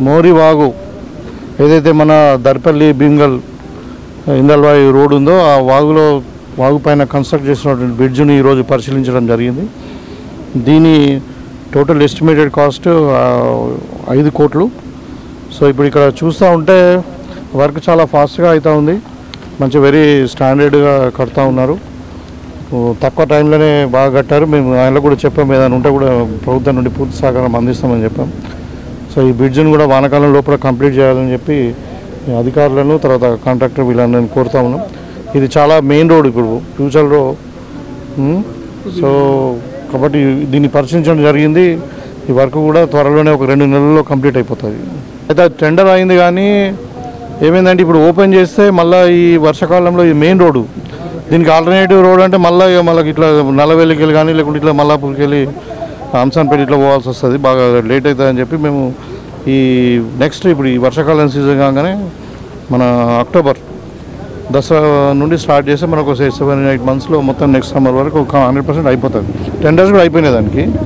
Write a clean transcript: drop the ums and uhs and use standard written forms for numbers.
మోరి వాగు ఏదైతే మన దర్పల్లి భీమ్గల్ ఇందల్వాయి రోడ్ ఉందో ఆ వాగు పైన కన్స్ట్రక్ట్ చేసినటువంటి బ్రిడ్జ్ని ఈరోజు పరిశీలించడం జరిగింది. దీని టోటల్ ఎస్టిమేటెడ్ కాస్ట్ 5 కోట్లు. సో ఇప్పుడు ఇక్కడ చూస్తూ ఉంటే వర్క్ చాలా ఫాస్ట్గా అవుతూ ఉంది. మంచి వెరీ స్టాండర్డ్గా కడుతూ ఉన్నారు. తక్కువ టైంలోనే బాగా కట్టారు. మేము ఆయనలో కూడా చెప్పాము, ఏదైనా ఉంటే కూడా ప్రభుత్వం నుండి పూర్తి సహకారం అందిస్తామని చెప్పాం. సో ఈ బ్రిడ్జ్ని కూడా వానాకాలం లోపల కంప్లీట్ చేయాలని చెప్పి అధికారులను తర్వాత కాంట్రాక్టర్ వీళ్ళని కోరుతా ఉన్నాం. ఇది చాలా మెయిన్ రోడ్ ఇప్పుడు ఫ్యూచర్లో. సో కాబట్టి దీన్ని పరిశీలించడం జరిగింది. ఈ వర్క్ కూడా త్వరలోనే ఒక 2 నెలల్లో కంప్లీట్ అయిపోతుంది. అయితే టెండర్ అయింది, కానీ ఏమైందంటే ఇప్పుడు ఓపెన్ చేస్తే మళ్ళీ ఈ వర్షాకాలంలో ఈ మెయిన్ రోడ్డు దీనికి ఆల్టర్నేటివ్ రోడ్ అంటే మళ్ళీ ఇట్లా నల్లవెల్లికి వెళ్ళి కానీ లేకుంటే ఇట్లా మల్లాపూర్కి వెళ్ళి హంసాన్పేట ఇట్లా పోవాల్సి వస్తుంది, బాగా లేట్ అవుతుందని చెప్పి మేము ఈ నెక్స్ట్ ఇప్పుడు ఈ వర్షాకాలం సీజన్ కాగానే మన అక్టోబర్ దసరా నుండి స్టార్ట్ చేస్తే మనకు 7-8 మంత్స్లో మొత్తం నెక్స్ట్ సమ్మర్ వరకు ఒక 100% అయిపోతుంది. టెండర్స్ కూడా అయిపోయినాయి దానికి.